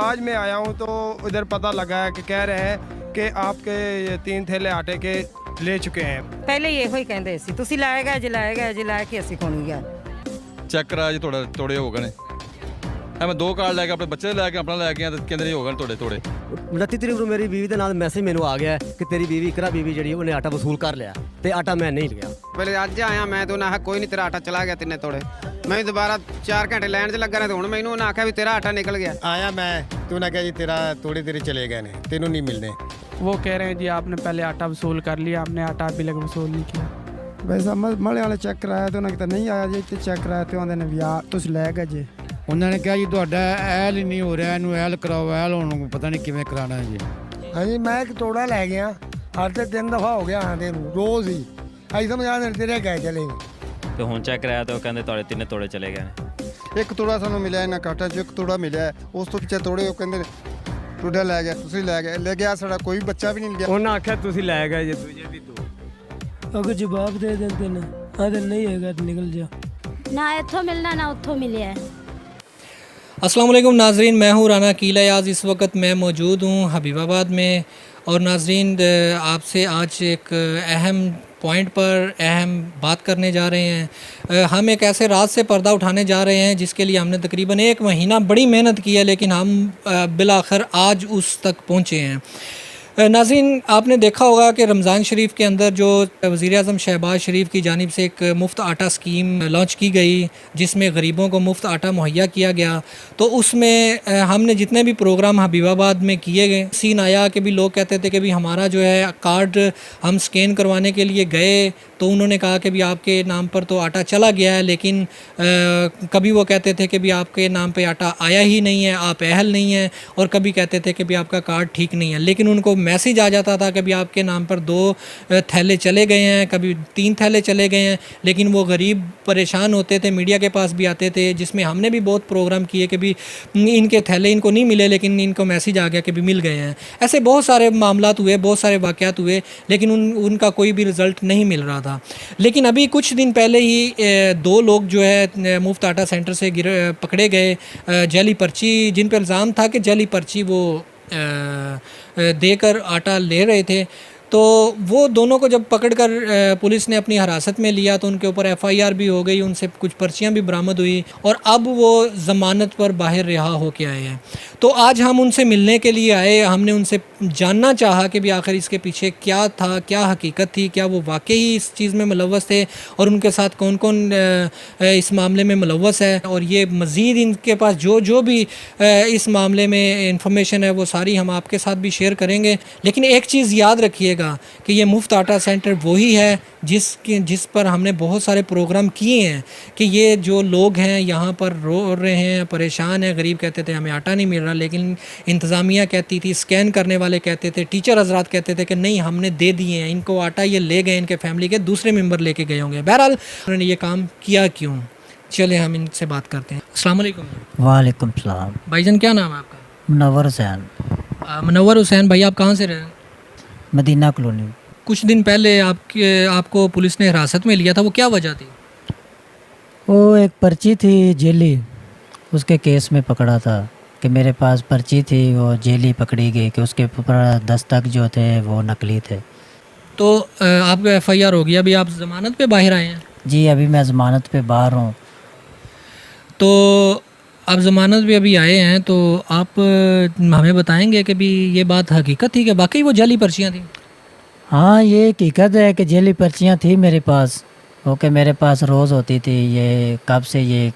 आज मैं आया हूँ तो इधर पता लगा है कि कह रहे हैं कि आपके ये 3 थैले आटे के ले चुके हैं। ਪਹਿਲੇ ਇਹੋ ਹੀ ਕਹਿੰਦੇ ਸੀ ਤੁਸੀਂ ਲਾਏਗਾ ਜੇ ਲਾਇਆ ਕਿ ਅਸੀਂ ਕੋਣੀ ਗਿਆ ਚੈੱਕ ਕਰਾ ਜੀ ਤੁਹਾਡਾ ਤੋੜੇ ਹੋ ਗਏ ਨੇ ਮੈਂ 2 ਕਾਰਡ ਲੈ ਕੇ ਆਪਣੇ ਬੱਚੇ ਦੇ ਲੈ ਕੇ ਆਪਣਾ ਲੈ ਕੇ ਆ ਤੇ ਕਹਿੰਦੇ ਹੋ ਗਏ ਤੋੜੇ 29 ਤਰੀਕ ਨੂੰ ਮੇਰੀ ਬੀਵੀ ਦੇ ਨਾਲ ਮੈਸੇਜ ਮੈਨੂੰ ਆ ਗਿਆ ਕਿ ਤੇਰੀ ਬੀਵੀ ਇਕਰਾ ਬੀਵੀ ਜਿਹੜੀ ਉਹਨੇ ਆਟਾ ਵਸੂਲ ਕਰ ਲਿਆ ਤੇ ਆਟਾ ਮੈਂ ਨਹੀਂ ਲਿਆ। ਪਹਿਲੇ ਅੱਜ ਆਇਆ ਮੈਂ ਤੇ ਉਹਨਾਂ ਆਖਿਆ ਕੋਈ ਨਹੀਂ ਤੇਰਾ ਆਟਾ ਚਲਾ ਗਿਆ ਤਿੰਨੇ ਤੋੜੇ। ਮੈਂ ਦੁਬਾਰਾ 4 ਘੰਟੇ ਲਾਈਨ 'ਚ ਲੱਗਾ ਰਿਹਾ ਤੇ ਹੁਣ ਮੈਨੂੰ ਉਹਨਾਂ ਆਖਿਆ ਵੀ ਤੇਰਾ ਆਟਾ ਨਿਕਲ ਗਿਆ। आया मैं तो उन्हें कहा जी तेरा थोड़ी देर चले गए ने तेनों नहीं मिलने। वो कह रहे हैं जी आपने पहले आटा वसूल कर लिया, आपने आटा अभी लग वसूल नहीं किया। वैसा मले वाले चेक कराया तो उन्होंने नहीं आया जी इतने चेक कराया तो आंदे ने भी आ तुम लै गए जी। ਉਹਨਾਂ ਨੇ ਕਿਹਾ ਜੀ ਤੁਹਾਡਾ ਐਲ ਹੀ ਨਹੀਂ ਹੋ ਰਿਹਾ, ਇਹਨੂੰ ਐਲ ਕਰਾਓ, ਐਲ ਹੁਣ ਪਤਾ ਨਹੀਂ ਕਿਵੇਂ ਕਰਾਣਾ ਹੈ ਜੀ। ਹਾਂਜੀ ਮੈਂ ਇੱਕ ਤੋੜਾ ਲੈ ਗਿਆ ਹਰ ਤੇ 3 ਦਫਾ ਹੋ ਗਿਆ ਆਂਦੇ ਨੂੰ ਰੋਜ਼ ਹੀ ਅਸੀਂ ਸਮਝ ਆਂਦੇ ਤੇਰੇ ਗਏ ਚਲੇ ਤੇ ਹੁਣ ਚੈੱਕ ਕਰਾਇਆ ਤੇ ਉਹ ਕਹਿੰਦੇ ਤੁਹਾਡੇ ਤਿੰਨੇ ਤੋੜੇ ਚਲੇ ਗਏ ਨੇ। एक तोड़ा सानू मिला है ना काटा जो एक तोड़ा मिला है उस तो पिछले तोड़े कहते टोड़ा लै गया तुसी ले गया साड़ा कोई बच्चा भी नहीं लिया। ਉਹਨਾਂ ਆਖਿਆ ਤੁਸੀਂ ਲੈ ਗਏ ਜੇ ਦੂਜੇ ਵੀ ਦੋ अगर जवाब दे देते ना आधे नहीं है तो निकल जा ना इत्थों मिलना ना उत्थों मिले। अस्सलाम वालेकुम नाजरीन, मैं हूँ राना कीला याज। इस वक्त मैं मौजूद हूँ हबीबाबाद में और नाजरीन आपसे आज एक अहम पॉइंट पर अहम बात करने जा रहे हैं। हम एक ऐसे राज से पर्दा उठाने जा रहे हैं जिसके लिए हमने तकरीबन 1 महीना बड़ी मेहनत की है, लेकिन हम बिलाखिर आज उस तक पहुँचे हैं। नाज़रीन आपने देखा होगा कि रमज़ान शरीफ के अंदर जो वज़ीर-ए-आज़म शहबाज शरीफ की जानिब से एक मुफ्त आटा स्कीम लॉन्च की गई जिसमें गरीबों को मुफ्त आटा मुहैया किया गया, तो उसमें हमने जितने भी प्रोग्राम हबीबाबाद में किए गए सीन आया कि भी लोग कहते थे कि भी हमारा जो है कार्ड हम स्कैन करवाने के लिए गए तो उन्होंने कहा कि भी आपके नाम पर तो आटा चला गया है, लेकिन कभी वो कहते थे कि भी आपके नाम पे आटा आया ही नहीं है, आप अहल नहीं हैं, और कभी कहते थे कि भी आपका कार्ड ठीक नहीं है। लेकिन उनको मैसेज आ जाता था कि भी आपके नाम पर 2 थैले चले गए हैं, कभी 3 थैले चले गए हैं, लेकिन वो गरीब परेशान होते थे, मीडिया के पास भी आते थे, जिसमें हमने भी बहुत प्रोग्राम किए कि भी इनके थैले इनको नहीं मिले, लेकिन इनको मैसेज आ गया कि भी मिल गए हैं। ऐसे बहुत सारे मामलात हुए, बहुत सारे वाक़यात हुए, लेकिन उनका कोई भी रिज़ल्ट नहीं मिल रहा था। लेकिन अभी कुछ दिन पहले ही 2 लोग जो है मुफ्त आटा सेंटर से पकड़े गए जैली पर्ची, जिन पर इल्ज़ाम था कि जैली पर्ची वो देकर आटा ले रहे थे। तो वो दोनों को जब पकड़कर पुलिस ने अपनी हिरासत में लिया तो उनके ऊपर FIR भी हो गई, उनसे कुछ पर्चियां भी बरामद हुई और अब वो ज़मानत पर बाहर रिहा होके आए हैं। तो आज हम उनसे मिलने के लिए आए, हमने उनसे जानना चाहा कि भी आखिर इसके पीछे क्या था, क्या हकीकत थी, क्या वो वाकई इस चीज़ में मुलव्वस थे और उनके साथ कौन कौन इस मामले में मुलव्वस है, और ये मज़ीद इनके पास जो भी इस मामले में इंफॉर्मेशन है वो सारी हम आपके साथ भी शेयर करेंगे। लेकिन एक चीज़ याद रखिएगा कि ये मुफ्त आटा सेंटर वही है जिस पर हमने बहुत सारे प्रोग्राम किए हैं कि ये जो लोग हैं यहाँ पर रो रहे हैं, परेशान हैं, गरीब कहते थे हमें आटा नहीं मिल रहा, लेकिन इंतज़ामिया कहती थी, स्कैन करने वाले कहते थे, टीचर हजरात कहते थे कि नहीं हमने दे दिए हैं इनको आटा, ये ले गए, इनके फैमिली के दूसरे मेंबर लेके गए होंगे। बहरहाल उन्होंने ये काम किया क्यों, चले हम इनसे बात करते हैं। अस्सलाम वालेकुम। वालेकुम सलाम। भाईजान क्या नाम है आपका? मुनव्वर हुसैन। मुनव्वर हुसैन भाई, आप कहाँ से रहे? मदीना कॉलोनी। कुछ दिन पहले आपको पुलिस ने हिरासत में लिया था, वो क्या वजह थी? वो एक पर्ची थी जेली, उसके केस में पकड़ा था कि मेरे पास पर्ची थी, वो जेली पकड़ी गई कि उसके ऊपर दस्तक जो थे वो नकली थे। तो आपका FIR हो गया, अभी आप ज़मानत पे बाहर आए हैं? जी अभी मैं ज़मानत पे बाहर हूँ। तो आप ज़मानत पे अभी आए हैं तो आप हमें बताएंगे कि भी ये बात हकीकत थी कि वाकई वो जाली पर्चियाँ थी? हाँ ये हकीकत है कि जेली पर्चियाँ थी मेरे पास, वो कि मेरे पास रोज़ होती थी। ये कब से ये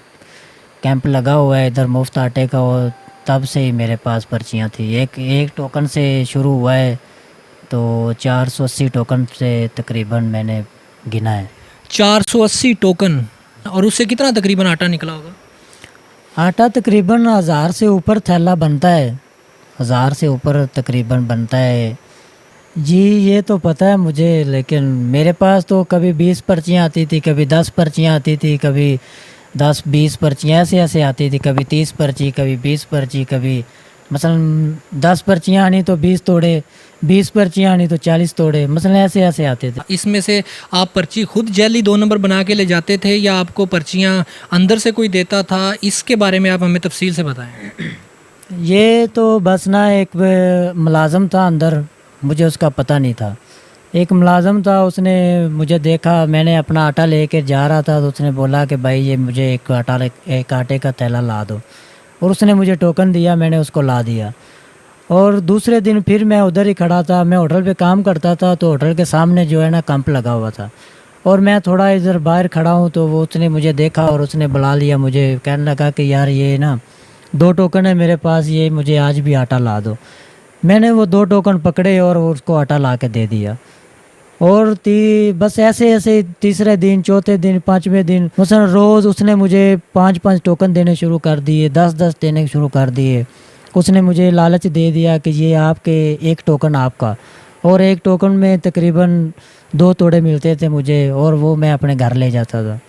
कैंप लगा हुआ है इधर मुफ्त आटे का, वो तब से ही मेरे पास पर्चियाँ थी। एक टोकन से शुरू हुआ है तो 480 टोकन से तकरीबन मैंने गिना है। 480 टोकन, और उससे कितना तकरीबन आटा निकला होगा? आटा तकरीबन 1000 से ऊपर थैला बनता है, 1000 से ऊपर तकरीबन बनता है। जी ये तो पता है मुझे, लेकिन मेरे पास तो कभी 20 पर्चियाँ आती थी, कभी 10 पर्चियाँ आती थी, कभी 10-20 पर्चियाँ ऐसे आती थी, कभी 30 पर्ची, कभी 20 पर्ची, कभी मसलन 10 पर्चियाँ आनी तो 20 तोड़े, 20 पर्चियाँ आनी तो 40 तोड़े, मसलन ऐसे आते थे। इसमें से आप पर्ची खुद जैली 2 नंबर बना के ले जाते थे या आपको पर्चियाँ अंदर से कोई देता था? इसके बारे में आप हमें तफसील से बताएं। ये तो बस ना एक मुलाजम था अंदर, मुझे उसका पता नहीं था। एक मुलाजम था, उसने मुझे देखा, मैंने अपना आटा लेके जा रहा था तो उसने बोला कि भाई ये मुझे एक आटे का थैला ला दो, और उसने मुझे टोकन दिया, मैंने उसको ला दिया। और दूसरे दिन फिर मैं उधर ही खड़ा था, मैं होटल पे काम करता था, तो होटल के सामने जो है ना कैंप लगा हुआ था, और मैं थोड़ा इधर बाहर खड़ा हूँ, तो वो उसने मुझे देखा और उसने बुला लिया मुझे, कहने लगा कि यार ये ना 2 टोकन है मेरे पास, ये मुझे आज भी आटा ला दो। मैंने वो 2 टोकन पकड़े और उसको आटा ला के दे दिया। और बस ऐसे ऐसे तीसरे दिन, चौथे दिन, 5वें दिन उसने रोज़ उसने मुझे 5-5 टोकन देने शुरू कर दिए, 10-10 देने शुरू कर दिए। उसने मुझे लालच दे दिया कि ये आपके 1 टोकन आपका, और 1 टोकन में तकरीबन 2 तोड़े मिलते थे मुझे, और वो मैं अपने घर ले जाता था।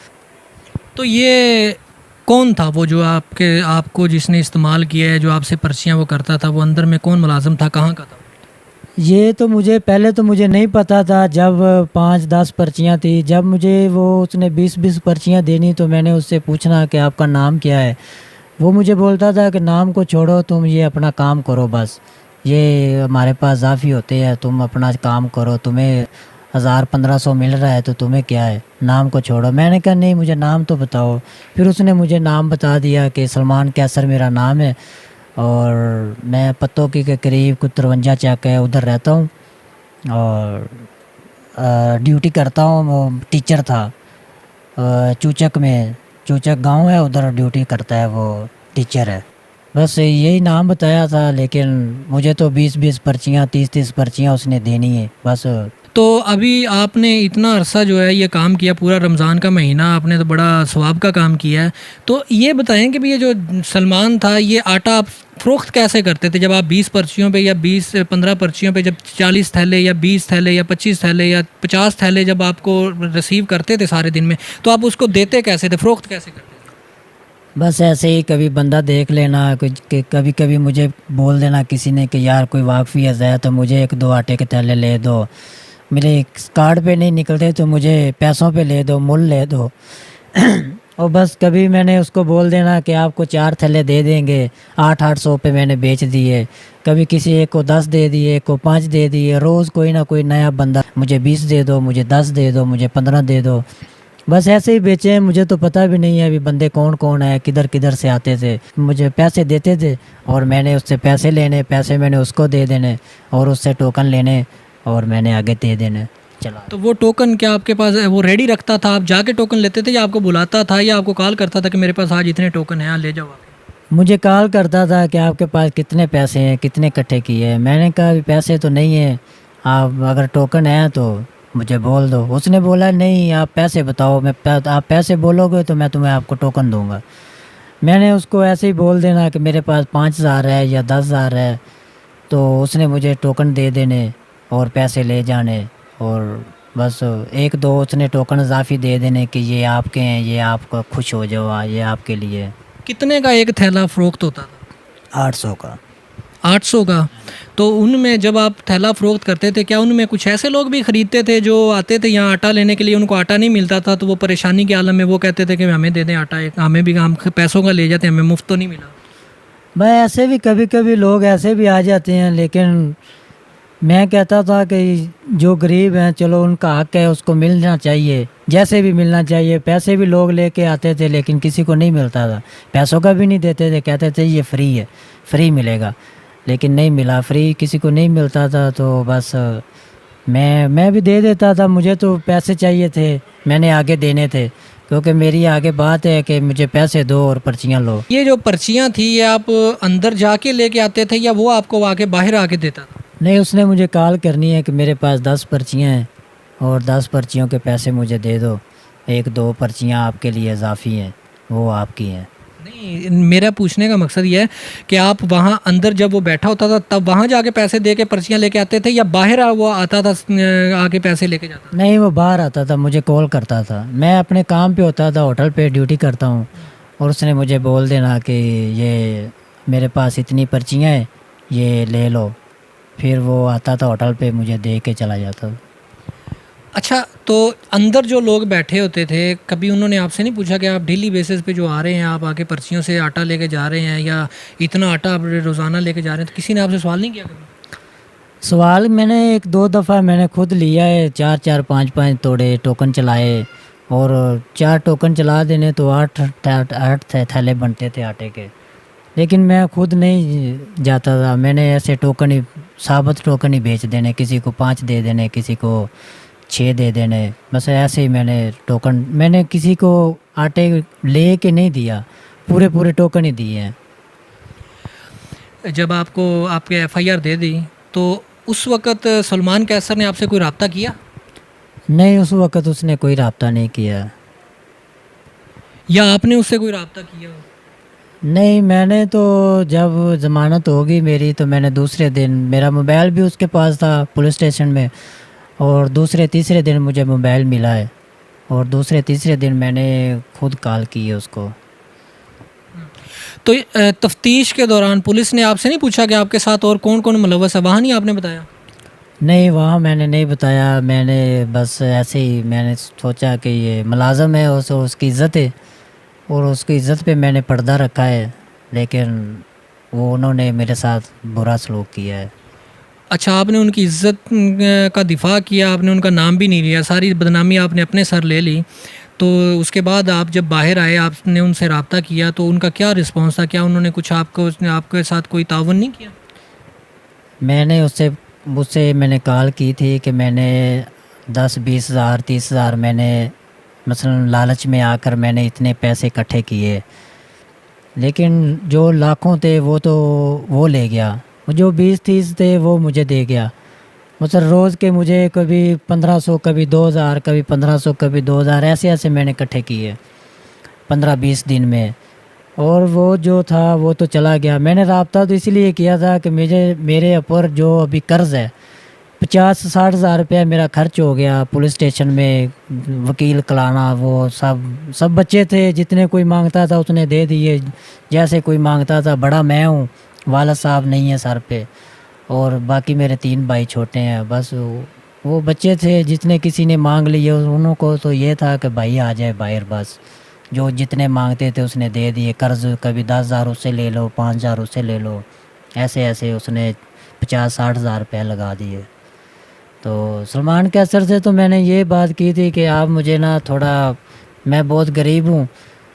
तो ये कौन था वो जो आपको जिसने इस्तेमाल किया है, जो आपसे पर्चियाँ वो करता था, वो अंदर में कौन मुलाजिम था, कहाँ का था? ये तो मुझे पहले तो मुझे नहीं पता था। जब 5-10 पर्चियाँ थी, जब मुझे वो उसने 20-20 पर्चियाँ देनी, तो मैंने उससे पूछना कि आपका नाम क्या है। वो मुझे बोलता था कि नाम को छोड़ो, तुम ये अपना काम करो, बस ये हमारे पास ज़ाफ़ी होते हैं, तुम अपना काम करो, तुम्हें 1000-1500 मिल रहा है तो तुम्हें क्या है, नाम को छोड़ो। मैंने कहा नहीं, मुझे नाम तो बताओ। फिर उसने मुझे नाम बता दिया कि सलमान कैसर मेरा नाम है, और मैं पत्तों की के करीब कुछ 53 चक है उधर रहता हूँ, और ड्यूटी करता हूँ। वो टीचर था चूचक में, चूचक गांव है, उधर ड्यूटी करता है, वो टीचर है। बस यही नाम बताया था, लेकिन मुझे तो 20-20 पर्चियाँ, 30-30 पर्चियाँ उसने देनी है बस। तो अभी आपने इतना अरसा जो है ये काम किया, पूरा रमज़ान का महीना आपने तो बड़ा सवाब का काम किया है। तो ये बताएं कि भी ये जो सलमान था, ये आटा आप फ़रोख्त कैसे करते थे? जब आप 20 पर्चियों पे या 20-15 पर्चियों पे जब 40 थैले या 20 थैले या 25 थैले या 50 थैले जब आपको रिसीव करते थे सारे दिन में, तो आप उसको देते कैसे थे, फ़रोख्त कैसे करते थे? बस ऐसे ही कभी बंदा देख लेना, कभी कभी मुझे बोल देना किसी ने कि यार कोई वाकफ़ी है तो मुझे 1-2 आटे के थैले ले दो, मेरे कार्ड पे नहीं निकलते तो मुझे पैसों पे ले दो, मुल ले दो। और बस कभी मैंने उसको बोल देना कि आपको 4 थैले दे देंगे, 800 पे मैंने बेच दिए। कभी किसी एक को 10 दे दिए, एक को 5 दे दिए। रोज़ कोई ना कोई नया बंदा मुझे 20 दे दो, मुझे 10 दे दो, मुझे 15 दे दो। बस ऐसे ही बेचे। मुझे तो पता भी नहीं है अभी बंदे कौन कौन है, किधर किधर से आते थे। मुझे पैसे देते थे और मैंने उससे पैसे लेने, पैसे मैंने उसको दे देने और उससे टोकन लेने और मैंने आगे दे देने चला। तो वो टोकन क्या आपके पास वो रेडी रखता था, आप जाके टोकन लेते थे या आपको बुलाता था या आपको कॉल करता था कि मेरे पास आज इतने टोकन हैं, ले जाओ? मुझे कॉल करता था कि आपके पास कितने पैसे हैं, कितने इकट्ठे किए हैं। मैंने कहा अभी पैसे तो नहीं है, आप अगर टोकन है तो मुझे बोल दो। उसने बोला नहीं, आप पैसे बताओ, आप पैसे बोलोगे तो मैं तुम्हें आपको टोकन दूंगा। मैंने उसको ऐसे ही बोल देना कि मेरे पास 5000 है या 10,000 है, तो उसने मुझे टोकन दे देने और पैसे ले जाने। और बस 1-2 उसने टोकन इजाफी दे देने कि ये आपके हैं, ये आपको खुश हो जाओ, ये आपके लिए। कितने का एक थैला फ़रोख्त होता था? 800 का। 800 का। तो उनमें जब आप थैला फ़रोख्त करते थे, क्या उनमें कुछ ऐसे लोग भी ख़रीदते थे जो आते थे यहाँ आटा लेने के लिए, उनको आटा नहीं मिलता था तो वो परेशानी के आलम में वो कहते थे कि हमें दे दें आटा, हमें भी, हम पैसों का ले जाते हैं, हमें मुफ्त तो नहीं मिला? भाई ऐसे भी कभी कभी लोग ऐसे भी आ जाते हैं, लेकिन मैं कहता था कि जो गरीब हैं चलो उनका हक है, उसको मिलना चाहिए, जैसे भी मिलना चाहिए। पैसे भी लोग लेके आते थे लेकिन किसी को नहीं मिलता था, पैसों का भी नहीं देते थे, कहते थे ये फ्री है, फ्री मिलेगा, लेकिन नहीं मिला। फ्री किसी को नहीं मिलता था तो बस मैं भी दे देता था। मुझे तो पैसे चाहिए थे, मैंने आगे देने थे, क्योंकि मेरी आगे बात है कि मुझे पैसे दो और पर्चियाँ लो। ये जो पर्चियाँ थी ये आप अंदर जाके लेके आते थे या वो आपको आके बाहर आके देता था? नहीं, उसने मुझे कॉल करनी है कि मेरे पास 10 पर्चियाँ हैं और 10 पर्चियों के पैसे मुझे दे दो, 1-2 पर्चियाँ आपके लिए इजाफी हैं, वो आपकी हैं। नहीं, मेरा पूछने का मकसद ये है कि आप वहाँ अंदर जब वो बैठा होता था तब वहाँ जाके पैसे दे के पर्चियाँ लेके आते थे या बाहर वो आता था आके पैसे लेके जाता था? नहीं, वो बाहर आता था, मुझे कॉल करता था। मैं अपने काम पे होता था, होटल पे ड्यूटी करता हूँ, और उसने मुझे बोल देना कि ये मेरे पास इतनी पर्चियाँ हैं, ये ले लो। फिर वो आता था होटल पे, मुझे दे के चला जाता था। अच्छा, तो अंदर जो लोग बैठे होते थे, कभी उन्होंने आपसे नहीं पूछा कि आप डेली बेसिस पे जो आ रहे हैं, आप आके पर्चियों से आटा लेके जा रहे हैं या इतना आटा आप रोज़ाना लेके जा रहे हैं, तो किसी ने आपसे सवाल नहीं किया कभी? सवाल मैंने 1-2 दफ़ा मैंने खुद लिया है, 4-4 5-5 तोड़े टोकन चलाए, और 4 टोकन चला देने तो 8 थैले बनते थे आटे के। लेकिन मैं खुद नहीं जाता था, मैंने ऐसे टोकन ही, साबुत टोकन ही बेच देने, किसी को 5 दे देने, किसी को 6 दे देने, बस ऐसे ही मैंने टोकन, मैंने किसी को आटे ले के नहीं दिया, पूरे टोकन ही दिए हैं। जब आपको आपके FIR दे दी तो उस वक़्त सलमान कैसर ने आपसे कोई रब्ता किया? नहीं, उस वक़्त उसने कोई रब्ता नहीं किया। या आपने उससे कोई रब्ता किया? नहीं, मैंने तो जब ज़मानत होगी मेरी तो मैंने दूसरे दिन, मेरा मोबाइल भी उसके पास था पुलिस स्टेशन में, और दूसरे तीसरे दिन मुझे मोबाइल मिला है, और दूसरे तीसरे दिन मैंने खुद कॉल की है उसको। तो तफ्तीश के दौरान पुलिस ने आपसे नहीं पूछा कि आपके साथ और कौन कौन मुलव्वस है? वहाँ नहीं आपने बताया? नहीं, वहाँ मैंने नहीं बताया, मैंने बस ऐसे ही मैंने सोचा कि ये मुलाज़म है, उसकी इज़्ज़त है, और उसकी इज़्ज़त पे मैंने पर्दा रखा है, लेकिन वो उन्होंने मेरे साथ बुरा सलूक किया है। अच्छा, आपने उनकी इज़्ज़त का दिफा किया, आपने उनका नाम भी नहीं लिया, सारी बदनामी आपने अपने सर ले ली। तो उसके बाद आप जब बाहर आए, आपने उनसे रब्ता किया, तो उनका क्या रिस्पॉन्स था? क्या उन्होंने कुछ उसने आपके साथ कोई ताउन नहीं किया? मैंने उससे मैंने कॉल की थी कि मैंने 10-20 हज़ार 30 हज़ार मैंने मसलन लालच में आकर मैंने इतने पैसे इकट्ठे किए, लेकिन जो लाखों थे वो ले गया, जो 20-30 थे वो मुझे दे गया। मतलब रोज़ के मुझे कभी 1500, कभी 2000, कभी 1500, कभी 2000, ऐसे मैंने इकट्ठे किए 15-20 दिन में, और वो जो था वो तो चला गया। मैंने रब्ता तो इसलिए किया था कि मेरे ऊपर जो अभी कर्ज़ है 50-60 हज़ार रुपया मेरा खर्च हो गया पुलिस स्टेशन में, वकील कलाना, वो सब बच्चे थे, जितने कोई मांगता था उसने दे दिए, जैसे कोई मांगता था। बड़ा मैं हूँ, वाला साहब नहीं है सर पे, और बाकी मेरे 3 भाई छोटे हैं। बस वो बच्चे थे, जितने किसी ने मांग लिए उनको तो ये था कि भाई आ जाए बाहर, बस जो जितने मांगते थे उसने दे दिए। कर्ज़ कभी 10 हज़ार उससे ले लो, 5 हज़ार उससे ले लो, ऐसे उसने 50-60 हज़ार रुपये लगा दिए। तो सलमान कैसर से तो मैंने ये बात की थी कि आप मुझे ना थोड़ा, मैं बहुत गरीब हूँ,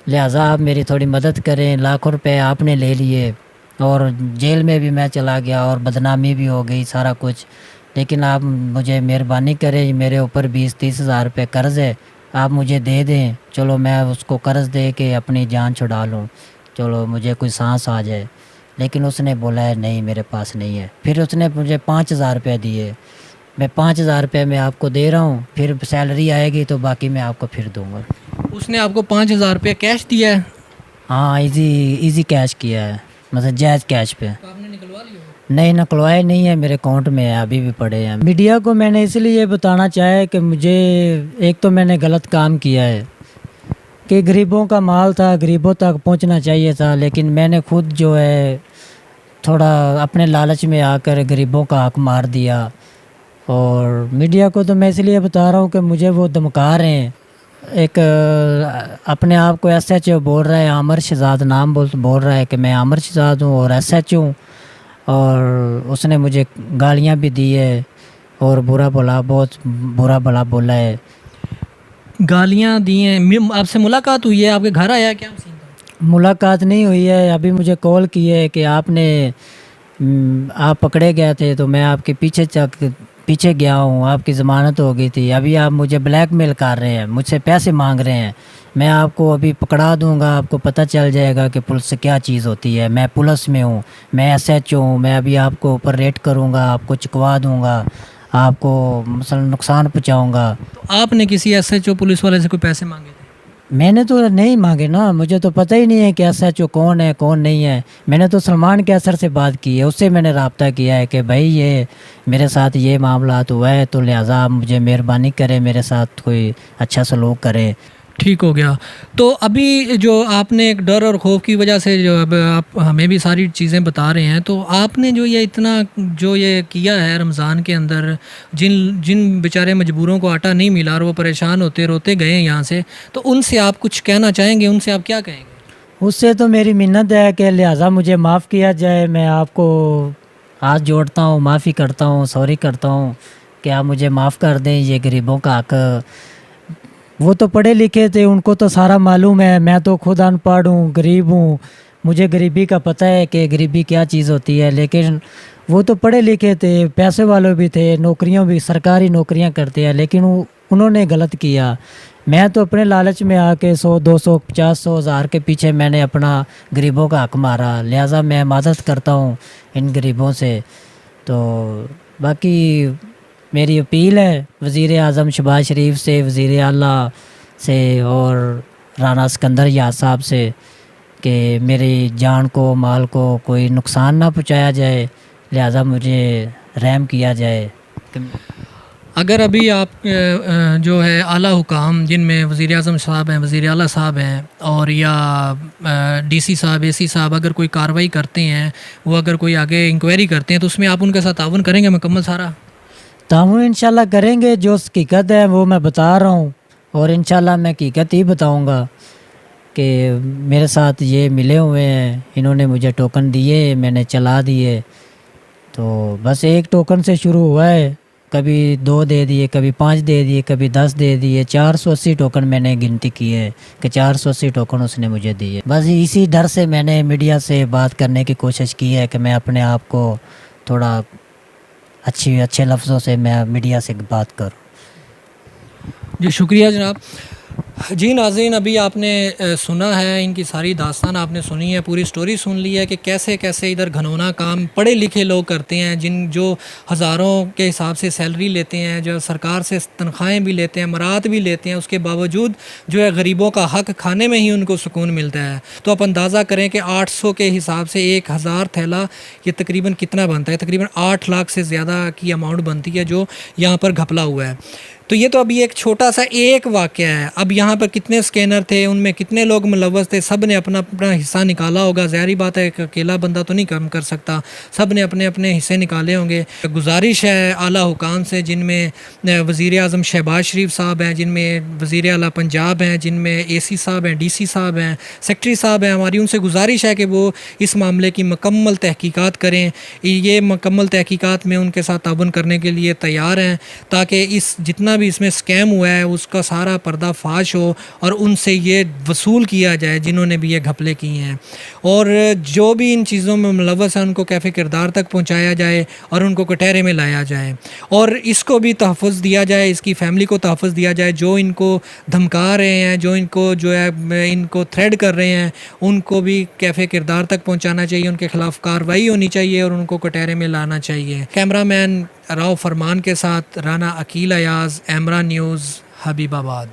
लिहाजा आप मेरी थोड़ी मदद करें। लाखों रुपए आपने ले लिए, और जेल में भी मैं चला गया, और बदनामी भी हो गई, सारा कुछ। लेकिन आप मुझे मेहरबानी करें, मेरे ऊपर 20-30 हज़ार रुपये कर्ज़ है, आप मुझे दे दें, चलो मैं उसको कर्ज़ दे के अपनी जान छुड़ा लूँ, चलो मुझे कोई सांस आ जाए। लेकिन उसने बोला है नहीं, मेरे पास नहीं है। फिर उसने मुझे 5,000 रुपये दिए, मैं 5,000 रुपये मैं आपको दे रहा हूँ, फिर सैलरी आएगी तो बाकी मैं आपको फिर दूँगा। उसने आपको 5,000 रुपये कैश दिया है? हाँ, इजी कैश किया है, मतलब जायज़ कैश पे। तो आपने निकलवा लिया? नहीं, निकलवाए नहीं है, मेरे अकाउंट में है, अभी भी पड़े हैं। मीडिया को मैंने इसलिए बताना चाहा कि मुझे, एक तो मैंने गलत काम किया है कि गरीबों का माल था, गरीबों तक पहुंचना चाहिए था, लेकिन मैंने खुद जो है थोड़ा अपने लालच में आकर गरीबों का हक मार दिया। और मीडिया को तो मैं इसलिए बता रहा हूँ कि मुझे वो धमका रहे हैं। एक अपने आप को SHO बोल रहा है, आमिर शहजाद नाम बोल रहा है कि मैं आमिर शहजाद हूँ और SHO हूँ, और उसने मुझे गालियाँ भी दी है और बहुत बुरा भला बोला है। गालियाँ दी हैं? आपसे मुलाकात हुई है? आपके घर आया क्या सीन था? मुलाकात नहीं हुई है, अभी मुझे कॉल की है कि आप पकड़े गए थे तो मैं आपके पीछे गया हूँ, आपकी ज़मानत हो गई थी, अभी आप मुझे ब्लैकमेल कर रहे हैं, मुझसे पैसे मांग रहे हैं, मैं आपको अभी पकड़ा दूंगा, आपको पता चल जाएगा कि पुलिस से क्या चीज़ होती है। मैं पुलिस में हूँ, मैं SHO हूँ, मैं अभी आपको ऊपर रेड करूँगा, आपको चुकवा दूँगा, आपको मसलन नुकसान पहुँचाऊँगा। तो आपने किसी SHO पुलिस वाले से कोई पैसे मांगे थे? मैंने तो नहीं मांगे ना, मुझे तो पता ही नहीं है कि SHO कौन है कौन नहीं है। मैंने तो सलमान कैसर से बात की है, उससे मैंने रब्ता किया है कि भाई ये मेरे साथ ये मामला हुआ है, तो लिहाजा आप मुझे मेहरबानी करें, मेरे साथ कोई अच्छा सलूक करें। ठीक हो गया। तो अभी जो आपने एक डर और खौफ की वजह से जो अब आप हमें भी सारी चीज़ें बता रहे हैं, तो आपने जो ये इतना जो ये किया है रमज़ान के अंदर, जिन जिन बेचारे मजबूरों को आटा नहीं मिला और वो परेशान होते रोते गए यहाँ से, तो उनसे आप कुछ कहना चाहेंगे? उनसे आप क्या कहेंगे? उससे तो मेरी मिन्नत है कि लिहाजा मुझे माफ़ किया जाए। मैं आपको हाथ जोड़ता हूँ, माफ़ी करता हूँ, सॉरी करता हूँ कि आप मुझे माफ़ कर दें। ये गरीबों का हक, वो तो पढ़े लिखे थे, उनको तो सारा मालूम है। मैं तो खुद अनपढ़ हूँ, गरीब हूँ, मुझे गरीबी का पता है कि गरीबी क्या चीज़ होती है। लेकिन वो तो पढ़े लिखे थे, पैसे वाले भी थे, नौकरियाँ भी सरकारी नौकरियाँ करते हैं, लेकिन उन्होंने गलत किया। मैं तो अपने लालच में आके 100, 200, 50, 100, 1000 के पीछे मैंने अपना गरीबों का हक मारा। लिहाजा मैं मदद करता हूँ इन गरीबों से। तो बाकी मेरी अपील है वज़ीर आज़म शहबाज शरीफ से, वज़ीर आला से और राना सिकंदर याद साहब से कि मेरी जान को, माल को कोई नुकसान ना पहुँचाया जाए। लिहाजा मुझे रहम किया जाए। अगर अभी आप जो है आला हुकाम, जिनमें वज़ीर आज़म साहब हैं, वज़ीर आला साहब हैं, और या डीसी साहब, एसी साहब अगर कोई कार्रवाई करते हैं, वो अगर कोई आगे इंक्वायरी करते हैं, तो उसमें आप उनके साथ ताउन करेंगे मुकम्मल सारा? ताउन इंशाल्लाह करेंगे। जो हकीकत है वो मैं बता रहा हूँ, और इंशाल्लाह मैं हकीकत ही बताऊँगा कि मेरे साथ ये मिले हुए हैं, इन्होंने मुझे टोकन दिए, मैंने चला दिए। तो बस एक टोकन से शुरू हुआ है, कभी 2 दे दिए, कभी 5 दे दिए, कभी 10 दे दिए। 480 टोकन मैंने गिनती की है कि 480 टोकन उसने मुझे दिए। बस इसी डर से मैंने मीडिया से बात करने की कोशिश की है कि मैं अपने आप को थोड़ा अच्छे लफ्ज़ों से मैं मीडिया से बात करूं। जी शुक्रिया जनाब। जी नाज़रीन, अभी आपने सुना है, इनकी सारी दास्तान आपने सुनी है, पूरी स्टोरी सुन ली है कि कैसे कैसे इधर घनौना काम पढ़े लिखे लोग करते हैं, जो हज़ारों के हिसाब से सैलरी लेते हैं, जो सरकार से तनख्वाहें भी लेते हैं, मरात भी लेते हैं, उसके बावजूद जो है गरीबों का हक खाने में ही उनको सुकून मिलता है। तो आप अंदाज़ा करें कि 800 के हिसाब से 1000 थैला ये तकरीबन कितना बनता है? तकरीबन 8 लाख से ज़्यादा की अमाउंट बनती है जो यहाँ पर घपला हुआ है। तो ये तो अभी एक छोटा सा एक वाक़या है। अब यहाँ पर कितने स्कैनर थे, उनमें कितने लोग मुलव्वस थे, सब ने अपना अपना हिस्सा निकाला होगा। ज़ाहिर बात है, एक अकेला बंदा तो नहीं काम कर सकता, सब ने अपने अपने हिस्से निकाले होंगे। गुजारिश है आला हुकाम से, जिनमें वज़ीर आज़म शहबाज शरीफ साहब हैं, जिनमें वज़ीर आला पंजाब हैं, जिनमें एसी साहब हैं, डीसी साहब हैं, सेक्रेटरी साहब हैं, हमारी उनसे गुजारिश है कि वो इस मामले की मुकम्मल तहकीकात करें। ये मुकम्मल तहकीकात में उनके साथ ताउन करने के लिए तैयार हैं, ताकि इस जितना भी इसमें स्कैम हुआ है उसका सारा पर्दाफाश हो और उनसे ये वसूल किया जाए जिन्होंने भी ये घपले किए हैं। और जो भी इन चीज़ों में मुलव्वस है उनको कैफ़े किरदार तक पहुंचाया जाए और उनको कटहरे में लाया जाए, और इसको भी तहफ़्फ़ुज़ दिया जाए, इसकी फ़ैमिली को तहफ़्फ़ुज़ दिया जाए। जो इनको धमका रहे हैं, जो इनको जो है इनको थ्रेड कर रहे हैं, उनको भी कैफ़े किरदार तक पहुँचाना चाहिए, उनके ख़िलाफ़ कार्रवाई होनी चाहिए और उनको कटहरे में लाना चाहिए। कैमरामैन राव फरमान के साथ राना अकील अयाज़, एमरा न्यूज़, हबीबाबाद।